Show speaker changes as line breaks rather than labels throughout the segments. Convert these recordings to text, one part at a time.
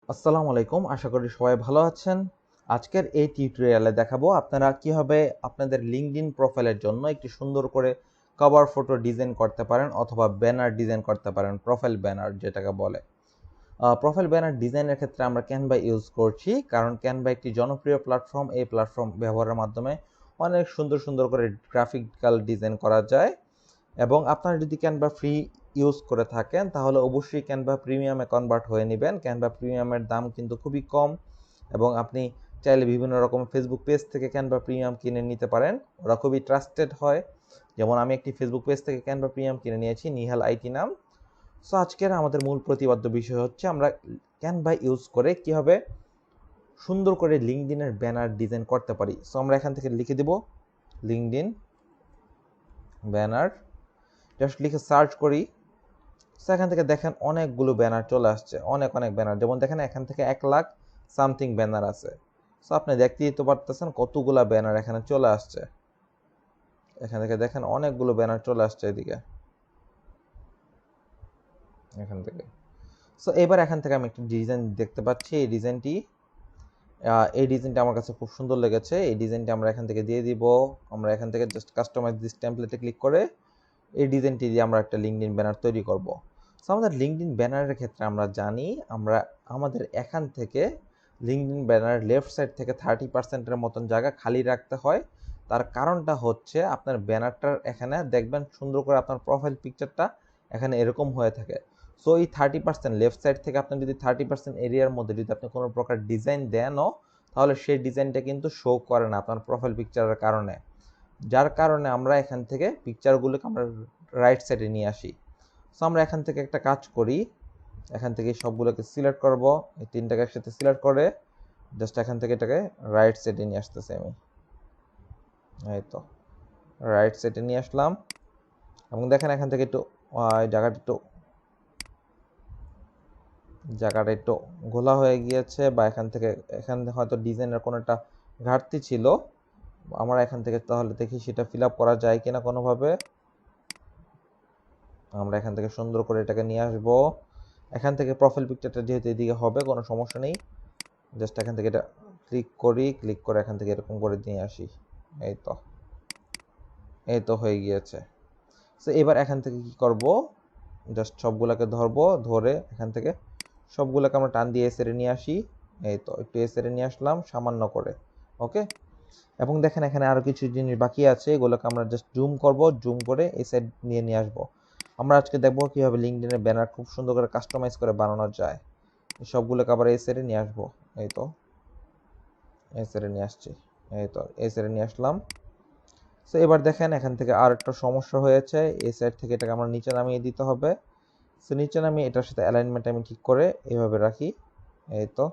আসসালামু আলাইকুম, আশা করি সবাই ভালো আছেন। আজকের এই টিউটোরিয়ালে দেখাবো আপনারা কিভাবে আপনাদের লিঙ্কডইন প্রোফাইলের জন্য একটি সুন্দর করে কভার ফটো ডিজাইন করতে পারেন অথবা ব্যানার ডিজাইন করতে পারেন, প্রোফাইল ব্যানার যেটাকে বলে। প্রোফাইল ব্যানার ডিজাইনের ক্ষেত্রে আমরা ক্যানভা ইউজ করছি, কারণ ক্যানভা একটি জনপ্রিয় প্ল্যাটফর্ম। এই প্ল্যাটফর্ম ব্যবহারের মাধ্যমে অনেক সুন্দর সুন্দর করে গ্রাফিক্যাল ডিজাইন করা যায়। এবং আপনারা যদি ক্যানভা ফ্রি ইউজ করে থাকেন তাহলে অবশ্যই ক্যানভা প্রিমিয়ামে কনভার্ট হয়ে নেবেন। ক্যানভা প্রিমিয়ামের দাম কিন্তু খুবই কম, এবং আপনি চাইলে বিভিন্ন রকম ফেসবুক পেজ থেকে ক্যানভা প্রিমিয়াম কিনে নিতে পারেন। ওরা খুবই ট্রাস্টেড হয়। যেমন আমি একটি ফেসবুক পেজ থেকে ক্যানভা প্রিমিয়াম কিনে নিয়েছি, নিহাল আইটি নাম। সো আজকের আমাদের মূল প্রতিপাদ্য বিষয় হচ্ছে আমরা ক্যানভা ইউজ করে কীভাবে সুন্দর করে লিঙ্কডইনের ব্যানার ডিজাইন করতে পারি। সো আমরা এখান থেকে লিখে দেব লিঙ্কডইন ব্যানার, জাস্ট লিখে সার্চ করি। সো এখান থেকে দেখেন অনেকগুলো ব্যানার চলে আসছে, অনেক ব্যানার। যেমন দেখেন এখান থেকে 1,00,000 সামথিং ব্যানার আছে। সো আপনি দেখতেই তো পারতেছেন কতগুলা ব্যানার এখানে চলে আসছে। এখান থেকে দেখেন অনেকগুলো ব্যানার চলে আসছে এদিকে, এখান থেকে। সো এবার এখান থেকে আমি একটা ডিজাইন দেখতে পাচ্ছি। এই ডিজাইনটা আমার কাছে খুব সুন্দর লেগেছে। এই ডিজাইনটা আমরা এখান থেকে দিয়ে দিব। আমরা এখান থেকে জাস্ট কাস্টমাইজ দিস টেমপ্লেটে ক্লিক করে এই ডিজাইনটি দিয়ে আমরা একটা লিঙ্কডইন ব্যানার তৈরি করব। সো আমাদের লিঙ্কডইন ব্যানারের ক্ষেত্রে আমরা জানি আমাদের এখান থেকে লিঙ্কডইন ব্যানার লেফট সাইড থেকে 30%-এর মতন জায়গা খালি রাখতে হয়। তার কারণটা হচ্ছে আপনার ব্যানারটার এখানে দেখবেন সুন্দর করে আপনার প্রোফাইল পিকচারটা এখানে এরকম হয়ে থাকে। সো এই 30% লেফট সাইড থেকে আপনি যদি 30% এরিয়ার মধ্যে যদি আপনি কোনো প্রকার ডিজাইন দেনও, তাহলে সেই ডিজাইনটা কিন্তু শো করে না আপনার প্রোফাইল পিকচারের কারণে। যার কারণে আমরা এখান থেকে পিকচারগুলোকে আমরা রাইট সাইডে নিয়ে আসি। সো আমরা এখান থেকে একটা কাজ করি, এখান থেকে সবগুলোকে সিলেক্ট করব। এই তিনটাকে একসাথে সিলেক্ট করে জাস্ট এখান থেকে এটাকে রাইট সাইডে নিয়ে আসতেছি আমি। এই তো রাইট সাইডে নিয়ে আসলাম, এবং দেখেন এখান থেকে একটু জায়গাটা একটু ঘোলা হয়ে গিয়েছে, বা এখানে হয়তো ডিজাইনের কোনো একটা ঘাটতি ছিল। আমরা এখান থেকে তাহলে দেখি সেটা ফিল আপ করা যায় কিনা কোনোভাবে। আমরা এখান থেকে সুন্দর করে এটাকে নিয়ে আসব। এখান থেকে প্রোফাইল পিকচারটা যেহেতু এদিকে হবে, কোনো সমস্যা নেই। জাস্ট এখান থেকে এটা ক্লিক করে এখান থেকে এরকম করে নিয়ে আসি। এই তো হয়ে গিয়েছে। সো এবার এখান থেকে কি করব, জাস্ট সবগুলোকে ধরে এখান থেকে সবগুলোকে আমরা টান দিয়ে এসে নিয়ে আসি। এই তো একটু এসে নিয়ে আসলাম সামান্য করে। ওকে, এবং দেখেন এখানে আরো কিছু জিনিস বাকি আছে, এগুলোকে আমরা জাস্ট জুম করে এই সাইড নিয়ে আসবো। আমরা আজকে দেখবো কিভাবে লিঙ্কডইনের ব্যানার খুব সুন্দর করে কাস্টমাইজ করে বানানো যায়। সবগুলোকে আবার এই সাইডে নিয়ে আসবো। এই তো এই সাইডে নিয়ে আসছি। এই তো এই সাইডে নিয়ে আসলাম। সো এবার দেখেন এখান থেকে আর একটা সমস্যা হয়েছে, এই সাইড থেকে এটাকে আমরা নিচে নামিয়ে দিতে হবে। সো নিচে নামিয়ে এটার সাথে অ্যালাইনমেন্ট আমি ঠিক করে এইভাবে রাখি। এই তো।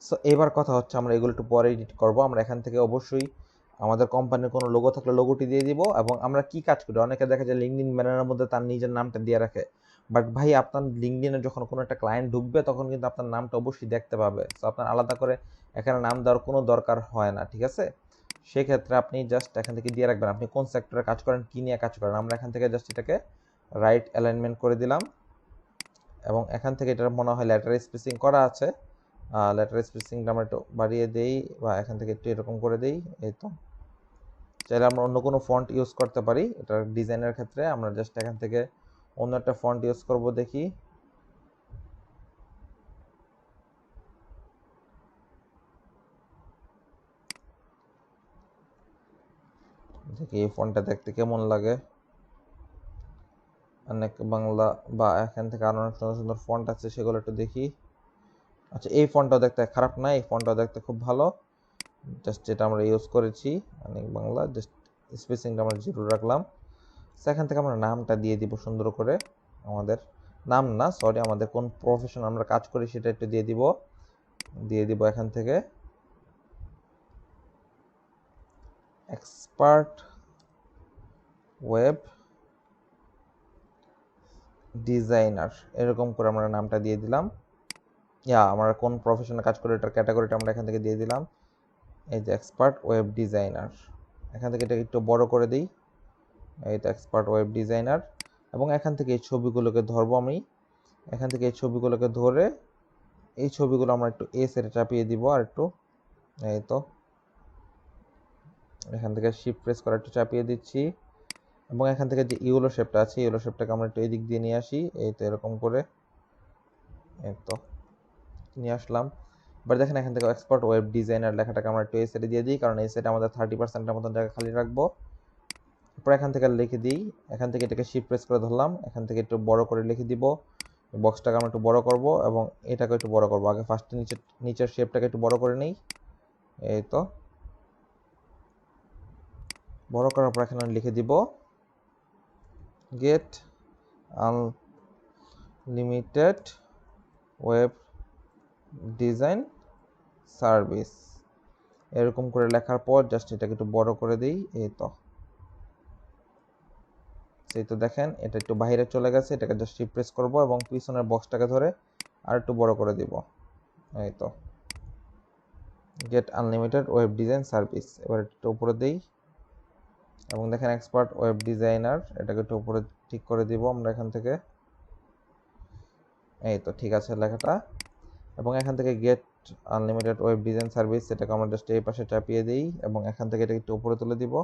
সো এবার কথা হচ্ছে আমরা এগুলো একটু পরে এডিট করব। আমরা এখান থেকে অবশ্যই আমাদের কোম্পানির কোনো লোগো থাকলে লোগোটি দিয়ে দিব। এবং আমরা কি কাজ করি, অনেকে দেখা যায় লিঙ্কডইন ব্যানারের মধ্যে তার নিজের নামটা দিয়ে রাখে। বাট ভাই, আপনার লিঙ্কডইনে যখন কোনো একটা ক্লায়েন্ট ঢুকবে তখন কিন্তু আপনার নামটা অবশ্যই দেখতে পাবে। সো আপনার আলাদা করে এখানে নাম দেওয়ার কোনো দরকার হয় না, ঠিক আছে? সেক্ষেত্রে আপনি জাস্ট এখান থেকে দিয়ে রাখবেন আপনি কোন সেক্টরে কাজ করেন, কি নিয়ে কাজ করেন। আমরা এখান থেকে জাস্ট এটাকে রাইট অ্যালাইনমেন্ট করে দিলাম, এবং এখান থেকে এটা মনে হয় লেটার স্পেসিং করা আছে। লেটার স্পেসিংটা আমরা একটু বাড়িয়ে দেই, বা এখান থেকে একটু এরকম করে দেই। এই তো। চাইলে আমরা অন্য কোনো ফন্ট ইউজ করতে পারি এটার ডিজাইনের ক্ষেত্রে। আমরা জাস্ট এখান থেকে অন্য একটা ফন্ট ইউজ করব। দেখি এই ফন্টটা দেখতে কেমন লাগে। অনেক বাংলা, বা এখান থেকে আরো অনেক সুন্দর সুন্দর ফন্ট আছে, সেগুলো একটু দেখি। আচ্ছা, এই ফন্টটাও দেখতে খারাপ না, এই ফন্টটাও দেখতে খুব ভালো। জাস্ট যেটা আমরা ইউজ করেছি অনেক বাংলা, জাস্ট স্পেসিংটা আমরা 0 রাখলাম। সেখান থেকে আমরা নামটা দিয়ে দিব সুন্দর করে। আমাদের নাম না, সরি, আমাদের কোন প্রফেশন আমরা কাজ করি সেটা একটু দিয়ে দিব এখান থেকে এক্সপার্ট ওয়েব ডিজাইনার, এরকম করে আমরা নামটা দিয়ে দিলাম। আমরা কোন প্রফেশনে কাজ করি এটার ক্যাটাগরিটা আমরা এখান থেকে দিয়ে দিলাম। এই যে এক্সপার্ট ওয়েব ডিজাইনার, এখান থেকে এটা একটু বড় করে দিই। এই তো এক্সপার্ট ওয়েব ডিজাইনার, এবং এখান থেকে এই ছবিগুলোকে ধরবো আমি। এখান থেকে এই ছবিগুলোকে ধরে এই ছবিগুলো আমরা একটু এ সেটে চাপিয়ে দিব, আর একটু এই তো এখান থেকে শিফট প্রেস করে একটু চাপিয়ে দিচ্ছি, এবং এখান থেকে যে ইউলো শেপটা আছে ইউলো শেপটাকে আমরা একটু এদিক দিয়ে নিয়ে আসি, এই তো এরকম করে এই তো নিয়ে আসলাম। এবার দেখেন এখান থেকে এক্সপোর্ট ওয়েব ডিজাইনার লেখাটাকে আমরা একটু এই সাইডে দিয়ে দিই, কারণ এই সাইডে আমাদের 30%-এর মতন জায়গা খালি রাখবো। এরপর এখান থেকে লিখে দিই, এখান থেকে এটাকে শিফট প্রেস করে ধরলাম, এখান থেকে একটু বড় করে লিখে দিব, বক্সটাকে আমরা একটু বড় করব এবং এটাকে একটু বড় করব। আগে ফার্স্টে নিচের শেপটাকে একটু বড় করে নেই, এই তো বড় করার পর এখানে লিখে দিব get unlimited web design service, এরকম করে লেখার পর জাস্ট এটাকে একটু বড় করে দিই, এই তো দেখেন এটা একটু বাইরে চলে গেছে, এটাকে জাস্ট শিফট প্রেস করব এবং পিছনের বক্সটাকে ধরে আর একটু বড় করে দিব, এই তো get unlimited web design service. এবার একটু উপরে দিই এবং দেখেন এক্সপার্ট ওয়েব ডিজাইনার, এটাকে একটু উপরে ঠিক করে দিব আমরা এখান থেকে, এই তো ঠিক আছে লেখাটা। এবং এখান থেকে get unlimited web design service, এটাকে আমরা জাস্ট এই পাশে চাপিয়ে দিই এবং এখান থেকে এটা একটু উপরে তুলে দিব।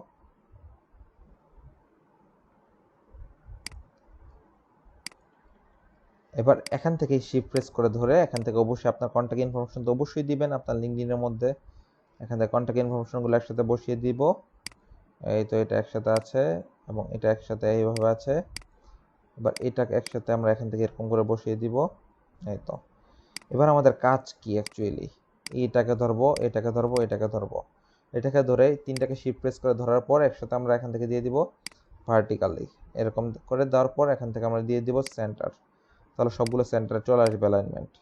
এবার এখান থেকে শিফট প্রেস করে ধরে এখান থেকে অবশ্যই আপনার কন্ট্যাক্ট ইনফরমেশন তো অবশ্যই দিবেন আপনার লিঙ্কডইনের মধ্যে, এখান থেকে কন্ট্যাক্ট ইনফরমেশনগুলো একসাথে বসিয়ে দিব, এই তো এটা একসাথে আছে এবং এটা একসাথে এইভাবে আছে। এবার এটাকে একসাথে আমরা এখান থেকে এরকম করে বসিয়ে দিব, এই তো। এবার আমাদের কাজ কি অ্যাকচুয়ালি, এটাকে ধরবো, এটাকে ধরবো, এটাকে ধরবো, এটাকে ধরে তিনটাকে শিফট প্রেস করে ধরার পর একসাথে আমরা এখান থেকে দিয়ে দিব ভার্টিক্যালি, এরকম করে দেওয়ার পর এখান থেকে আমরা দিয়ে দিব সেন্টার, তাহলে সবগুলো সেন্টারে চলে আসবে অ্যালাইনমেন্ট।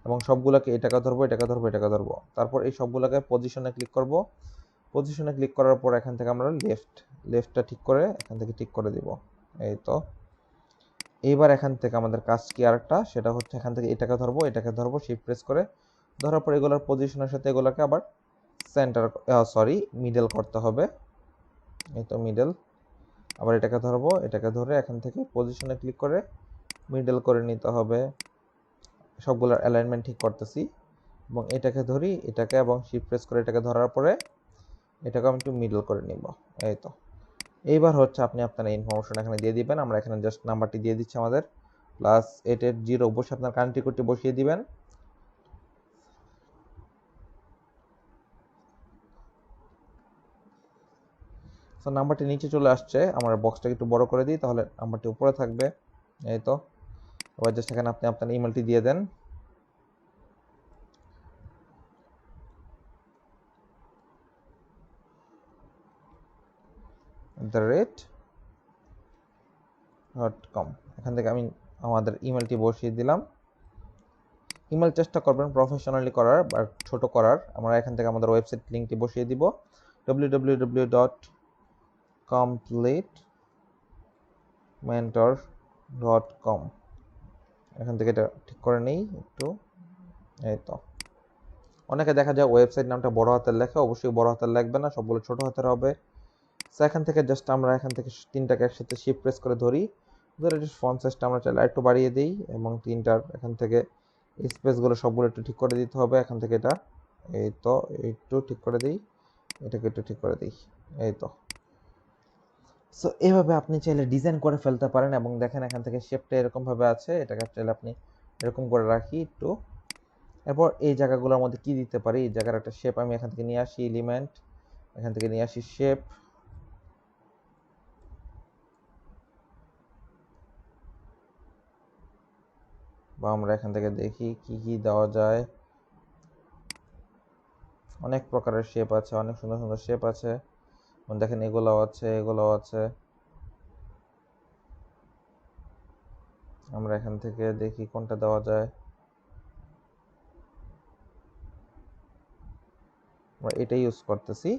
এবং সবগুলোকে এটাকে ধরবো, এটাকে ধরবো, এটাকে ধরবো, তারপর এই সবগুলোকে পজিশনে ক্লিক করব, পজিশনে ক্লিক করার পর এখান থেকে আমরা লেফটটা ঠিক করে এখান থেকে ঠিক করে দিব, এই তো। এইবার এখান থেকে আমাদের কাজ কি আরেকটা, সেটা হচ্ছে এখান থেকে এটাকে ধরবো, এটাকে ধরবো, শিফট প্রেস করে ধরার পর এগুলোর পজিশনের সাথে এগুলোকে আবার সেন্টার মিডল করতে হবে, এই তো মিডল। আবার এটাকে ধরবো, এটাকে ধরে এখান থেকে পজিশনে ক্লিক করে মিডল করে নিতে হবে, সবগুলোর অ্যালাইনমেন্ট ঠিক করতেছি এবং এটাকে ধরি, এটাকে এবং শিফট প্রেস করে এটাকে ধরার পরে এটাকে আমি একটু মিডল করে নিব, এই তো। এইবার হচ্ছে আপনি আপনার ইনফরমেশন এখানে দিয়ে দিবেন, আমরা এখানে জাস্ট নাম্বারটি দিয়ে দিচ্ছি আমাদের +880, অবশ্যই আপনার কান্ট্রি কোডটি বসিয়ে দিবেন। তো নাম্বারটি নিচে চলে আসছে, আমার বক্সটাকে একটু বড় করে দিই, তাহলে নাম্বারটি উপরে থাকবে, এই তো। এবার জাস্ট এখানে আপনি আপনার ইমেলটি দিয়ে দেন, @com। এখান থেকে আমি আমাদের ইমেলটি বসিয়ে দিলাম। ইমেল চেষ্টা করবেন প্রফেশনালি করার বা ছোট করার। আমরা এখান থেকে আমাদের ওয়েবসাইট লিঙ্কটি বসিয়ে দিব, www.completementor.com। এখান থেকে এটা ঠিক করে নেই একটু, এই তো। অনেকে দেখা যায় ওয়েবসাইট নামটা বড় হাতের লেখে, অবশ্যই বড় হাতের লিখবে না, সবগুলো ছোট হাতের হবে। সো এখান থেকে জাস্ট আমরা এখান থেকে তিনটাকে একসাথে শিফট প্রেস করে ধরি, ধরে ফন্ট সাইজটা আমরা চাইলে একটু বাড়িয়ে দিই এবং তিনটার এখান থেকে স্পেসগুলো সবগুলো একটু ঠিক করে দিতে হবে, এখান থেকে এটা এই তো একটু ঠিক করে দিই, এটাকে একটু ঠিক করে দিই, এই তো। সো এইভাবে আপনি চাইলে ডিজাইন করে ফেলতে পারেন এবং দেখেন এখান থেকে শেপটা এরকমভাবে আছে, এটাকে চাইলে আপনি এরকম করে রাখি একটু। এরপর এই জায়গাগুলোর মধ্যে কি দিতে পারি, এই জায়গার একটা শেপ আমি এখান থেকে নিয়ে আসি, এলিমেন্ট এখান থেকে নিয়ে আসি শেপ, বা আমরা এখান থেকে দেখি কি কি দেওয়া যায়। অনেক প্রকারের শেপ আছে, অনেক সুন্দর সুন্দর শেপ আছে, দেখেন এগুলোও আছে, এগুলোও আছে। আমরা এখান থেকে দেখি কোনটা দেওয়া যায়, আমরা এটা ইউজ করতেছি,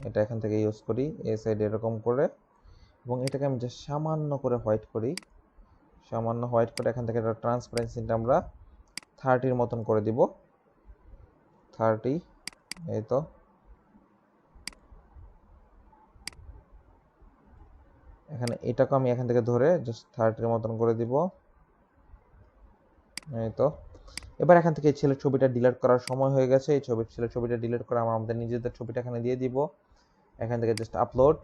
এটা এখান থেকে ইউজ করি, এই সাইডে এরকম করে, এবং এটাকে আমি জাস্ট সামান্য করে হোয়াইট করি, সামান্য হোয়াইট করে এখান থেকে একটা ট্রান্সপারেন্সিটা আমরা 30 মতন করে দিব, 30, এই তো। এখানে এটাকে আমি এখান থেকে ধরে জাস্ট 30 মতন করে দিব, এই তো এবার এখান থেকে এই ছেলের ছবিটা ডিলিট করার সময় হয়ে গেছে। এই ছেলের ছবিটা ডিলিট করে আমরা আমাদের নিজেদের ছবিটা এখানে দিয়ে দিব। এখান থেকে জাস্ট আপলোড,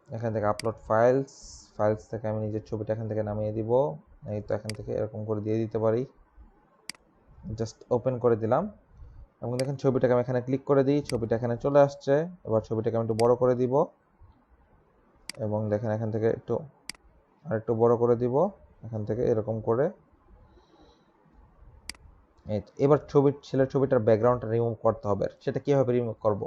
এখান থেকে আপলোড ফাইলস থেকে আমি নিজের ছবিটা এখান থেকে নামিয়ে দিব। এই তো এখান থেকে এরকম করে দিয়ে দিতে পারি, জাস্ট ওপেন করে দিলাম এবং দেখেন ছবিটাকে আমি এখানে ক্লিক করে দিই, ছবিটা এখানে চলে আসছে। এবার ছবিটাকে আমি একটু বড় করে দিব এবং দেখেন এখান থেকে আরেকটু বড় করে দিব এখান থেকে এরকম করে। এবার ছেলের ছবিটার ব্যাকগ্রাউন্ডটা রিমুভ করতে হবে। সেটা কিভাবে রিমুভ করব?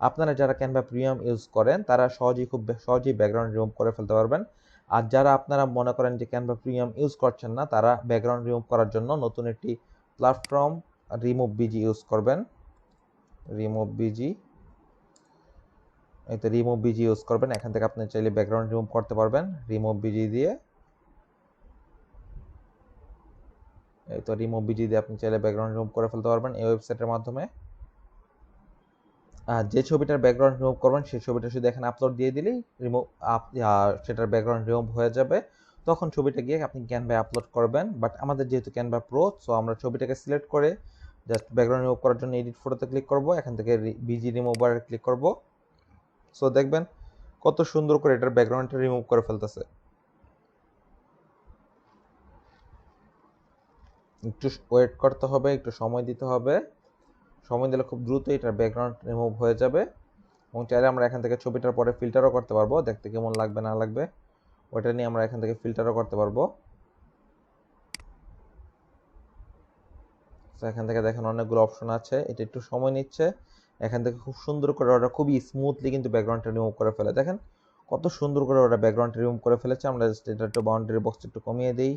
আপনারা যারা ক্যানভা প্রিমিয়াম ইউজ করেন তারা খুব সহজেই ব্যাকগ্রাউন্ড রিমুভ করে ফেলতে পারবেন। আর যারা আপনারা মনে করেন যে ক্যানভা প্রিমিয়াম ইউজ করছেন না, তারা ব্যাকগ্রাউন্ড রিমুভ করার জন্য নতুন একটি প্ল্যাটফর্ম রিমুভ বিজি ইউজ করবেন। রিমুভ বিজি, এই তো রিমুভ বিজি ইউজ করবেন। এখান থেকে আপনি চাইলে ব্যাকগ্রাউন্ড রিমুভ করতে পারবেন রিমুভ বিজি দিয়ে। এই তো রিমুভ বিজি দিয়ে আপনি চাইলে ব্যাকগ্রাউন্ড রিমুভ করে ফেলতে পারবেন এই ওয়েবসাইটের মাধ্যমে। আর যে ছবিটার ব্যাকগ্রাউন্ড রিমুভ করবেন সেই ছবিটা শুধু এখানে আপলোড দিয়ে দিলেই সেটার ব্যাকগ্রাউন্ড রিমুভ হয়ে যাবে। তখন ছবিটা গিয়ে আপনি ক্যানভায় আপলোড করবেন। বাট আমাদের যেহেতু ক্যানভা প্রো, সো আমরা ছবিটাকে সিলেক্ট করে জাস্ট ব্যাকগ্রাউন্ড রিমুভ করার জন্য এডিট ফটোতে ক্লিক করব, এখান থেকে বিজি রিমুভার ক্লিক করব। সো দেখবেন কত সুন্দর করে এটার ব্যাকগ্রাউন্ডটা রিমুভ করে ফেলতেছে। একটু ওয়েট করতে হবে, একটু সময় দিতে হবে। সময় দিলে খুব দ্রুত এটার ব্যাকগ্রাউন্ড রিমুভ হয়ে যাবে। এবং চাইলে আমরা এখান থেকে ছবিটার পরে ফিল্টারও করতে পারবো, দেখতে কেমন লাগবে না লাগবে ওটা নিয়ে আমরা এখান থেকে ফিল্টারও করতে পারবো। তো এখান থেকে দেখেন অনেকগুলো অপশন আছে, এটা একটু সময় নিচ্ছে। এখান থেকে খুব সুন্দর করে ওরা খুবই স্মুথলি কিন্তু ব্যাকগ্রাউন্ডটা রিমুভ করে ফেলে। দেখেন কত সুন্দর করে ওরা ব্যাকগ্রাউন্ডটা রিমুভ করে ফেলেছে। আমরা জাস্ট এটা একটু বাউন্ডারি বক্সটা একটু কমিয়ে দিই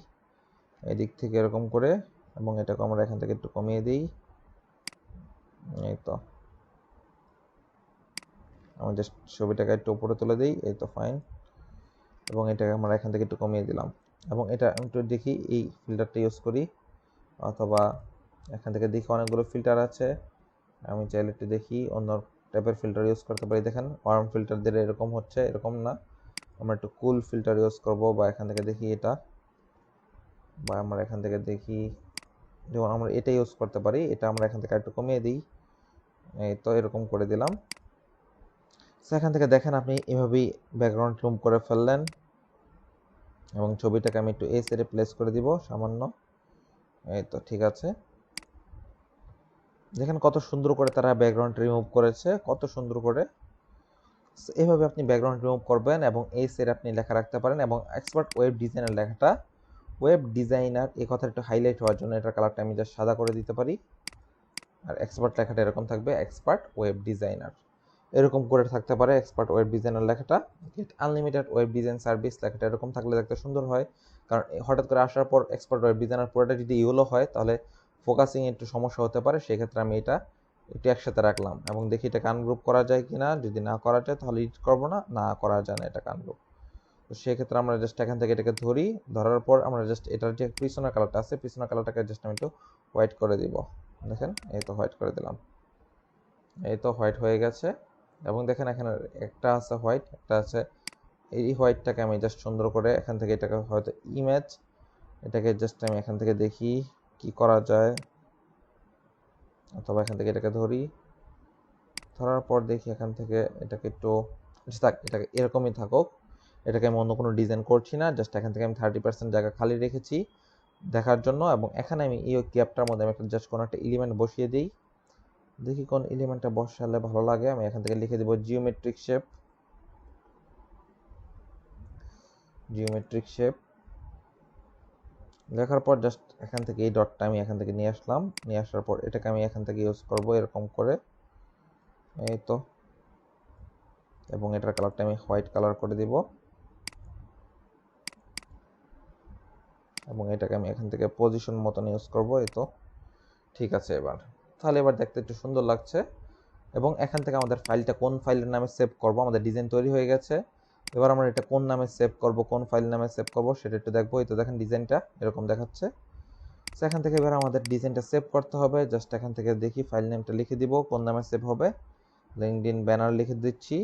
এদিক থেকে এরকম করে, এবং এটাকে আমরা এখান থেকে একটু কমিয়ে দিই। এই তো আমরা জাস্ট ছবিটাকে একটু উপরে তুলে দিই, এই তো ফাইন। এবং এটাকে আমরা এখান থেকে একটু কমিয়ে দিলাম এবং এটা একটু দেখি এই ফিল্টারটা ইউজ করি, অথবা এখান থেকে দেখি অনেকগুলো ফিল্টার আছে, আমি চাইলে একটু দেখি অন্য টাইপের ফিল্টার ইউজ করতে পারি। দেখেন ওয়ার্ম ফিল্টার দিলে এরকম হচ্ছে, এরকম না। আমরা একটু কুল ফিল্টার ইউজ করব, বা এখান থেকে দেখি এটা, বা আমরা এখান থেকে দেখি যেমন আমরা এটা ইউজ করতে পারি। এটা আমরা এখান থেকে একটু কমিয়ে দিই, এই তো এরকম করে দিলাম। এখান থেকে দেখেন আপনি এভাবেই ব্যাকগ্রাউন্ড রিমুভ করে ফেললেন এবং ছবিটাকে আমি একটু এই সাইডে প্লেস করে দিব সামান্য। এই তো ঠিক আছে, দেখেন কত সুন্দর করে তারা ব্যাকগ্রাউন্ড রিমুভ করেছে, কত সুন্দর করে। এইভাবে আপনি ব্যাকগ্রাউন্ড রিমুভ করবেন এবং এই সাইডে আপনি লেখা রাখতে পারেন। এবং এক্সপার্ট ওয়েব ডিজাইনার লেখাটা, ওয়েব ডিজাইনার এই কথাটা একটু হাইলাইট হওয়ার জন্য এটার কালারটা আমি জাস্ট সাদা করে দিতে পারি। আর এক্সপার্ট লেখাটা এরকম থাকবে, এক্সপার্ট ওয়েব ডিজাইনার এরকম করে থাকতে পারে। এক্সপার্ট ওয়েব ডিজাইনার লেখাটা, get unlimited web design service লেখাটা এরকম থাকলে দেখতে সুন্দর হয়। কারণ হঠাৎ করে আসার পর এক্সপার্ট ওয়েব ডিজাইনার পুরোটা যদি ইউলো হয় তাহলে ফোকাসিং একটু সমস্যা হতে পারে। সেক্ষেত্রে আমি এটা একটু একসাথে রাখলাম এবং দেখি এটাকে আনগ্রুপ করা যায় কিনা। যদি না করা যায় তাহলে এডিট করবো না, না করা যায় না এটাকে আনগ্রুপ। তো সেক্ষেত্রে আমরা জাস্ট এখান থেকে এটাকে ধরি, ধরার পর আমরা জাস্ট এটার যে পিছনের কালারটা আছে, পিছনের কালারটাকে জাস্ট আমি একটু হোয়াইট করে দিব। দেখেন এই তো হোয়াইট করে দিলাম, এই তো হোয়াইট হয়ে গেছে। এবং দেখেন এখানে একটা আছে হোয়াইট, একটা আছে, এই হোয়াইটটাকে আমি জাস্ট সুন্দর করে এখান থেকে এটাকে হয়তো ইমেজ, এটাকে জাস্ট আমি এখান থেকে দেখি কি করা যায়, অথবা এখান থেকে এটাকে ধরি, ধরার পর দেখি এখান থেকে এটাকে একটু থাক, এটাকে এরকমই থাকুক। এটাকে আমি অন্য কোনো ডিজাইন করছি না, জাস্ট এখান থেকে আমি 30% জায়গা খালি রেখেছি দেখার জন্য। এবং এখানে আমি এই ক্যাপটার মধ্যে আমি জাস্ট কোনো একটা এলিমেন্ট বসিয়ে দিই, দেখি কোন এলিমেন্টটা বসালে ভালো লাগে। আমি এখান থেকে লিখে দিব জিওমেট্রিক শেপ, জিওমেট্রিক শেপ লেখার পর জাস্ট এখান থেকে এই ডটটা আমি এখান থেকে নিয়ে আসলাম, নিয়ে আসার পর এটাকে আমি এখান থেকে ইউজ করব এরকম করে, এই তো। এবং এটার কালারটা আমি হোয়াইট কালার করে দিব এবং এটাকে আমি এখান থেকে পজিশন মতন ইউজ করব, এই তো ঠিক আছে। তাহলে এবার দেখতে একটু সুন্দর লাগছে। এবং এখান থেকে আমাদের ফাইলটা কোন ফাইলের নামে সেভ করব, আমাদের ডিজাইন তৈরি হয়ে গেছে। এবার আমরা এটা কোন নামে সেভ করব, কোন ফাইল নামে সেভ করব সেটা একটু দেখবো। এই তো দেখেন ডিজাইনটা এরকম দেখাচ্ছে। তো এখান থেকে এবার আমাদের ডিজাইনটা সেভ করতে হবে। জাস্ট এখান থেকে দেখি ফাইল নেমটা লিখে দিব, কোন নামে সেভ হবে। লিঙ্কডইন ব্যানার লিখে দিচ্ছি,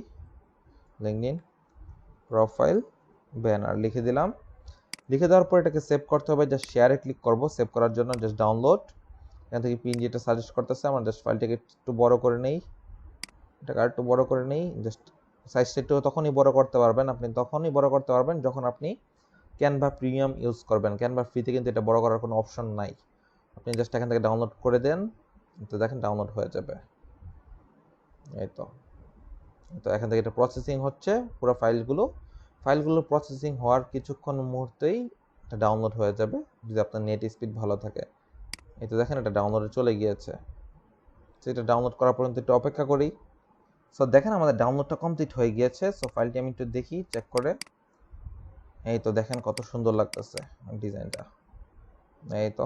লিঙ্কডইন প্রোফাইল ব্যানার লিখে দিলাম। লিখে দেওয়ার পর এটাকে সেভ করতে হবে, জাস্ট শেয়ারে ক্লিক করব সেভ করার জন্য, জাস্ট ডাউনলোড। এখান থেকে পিএনজিটা সাজেস্ট করতেছে, আমরা জাস্ট ফাইলটাকে একটু বড় করে নেই, এটাকে আর একটু বড় করে নেই। জাস্ট সাইজটা একটু তখনই বড় করতে পারবেন, আপনি তখনই বড় করতে পারবেন যখন আপনি ক্যানভা প্রিমিয়াম ইউজ করবেন। ক্যানভা ফ্রিতে কিন্তু এটা বড় করার কোনো অপশন নাই। আপনি জাস্ট এখান থেকে ডাউনলোড করে দেন, তো দেখেন ডাউনলোড হয়ে যাবে। এই তো এখান থেকে এটা প্রসেসিং হচ্ছে, পুরো ফাইলগুলো প্রসেসিং হওয়ার কিছুক্ষণ মুহূর্তেই এটা ডাউনলোড হয়ে যাবে, যদি আপনার নেট স্পিড ভালো থাকে। এই তো দেখেন এটা ডাউনলোডে চলে গিয়েছে। সেটা ডাউনলোড করা পর্যন্ত একটু অপেক্ষা করি। সো দেখেন আমাদের ডাউনলোডটা কমপ্লিট হয়ে গিয়েছে। সো ফাইলটি আমি একটু দেখি, চেক করে। এই তো দেখেন কত সুন্দর লাগতেছে ডিজাইনটা। এই তো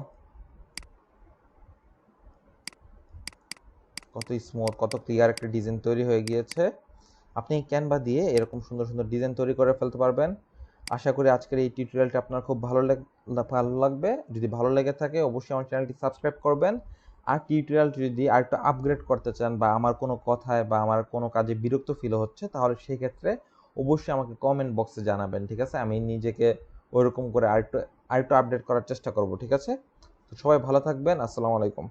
কত স্মুথ, কত ক্লিয়ার একটা ডিজাইন তৈরি হয়ে গিয়েছে। আপনি ক্যানভা দিয়ে এরকম সুন্দর সুন্দর ডিজাইন তৈরি করে ফেলতে পারবেন। আশা করি আজকের এই টিউটোরিয়ালটা আপনার খুব ভালো লাগবে। যদি ভালো লেগে থাকে অবশ্যই আমার চ্যানেলটি সাবস্ক্রাইব করবেন। আর টিউটোরিয়ালটি যদি আরেকটু আপগ্রেড করতে চান, বা আমার কোনো কথায় বা আমার কোনো কাজে বিরক্ত ফিল হচ্ছে, তাহলে সেই ক্ষেত্রে অবশ্যই আমাকে কমেন্ট বক্সে জানাবেন, ঠিক আছে? আমি নিজেকে ওইরকম করে আরেকটু আপডেট করার চেষ্টা করব, ঠিক আছে? তো সবাই ভালো থাকবেন। আসসালামু আলাইকুম।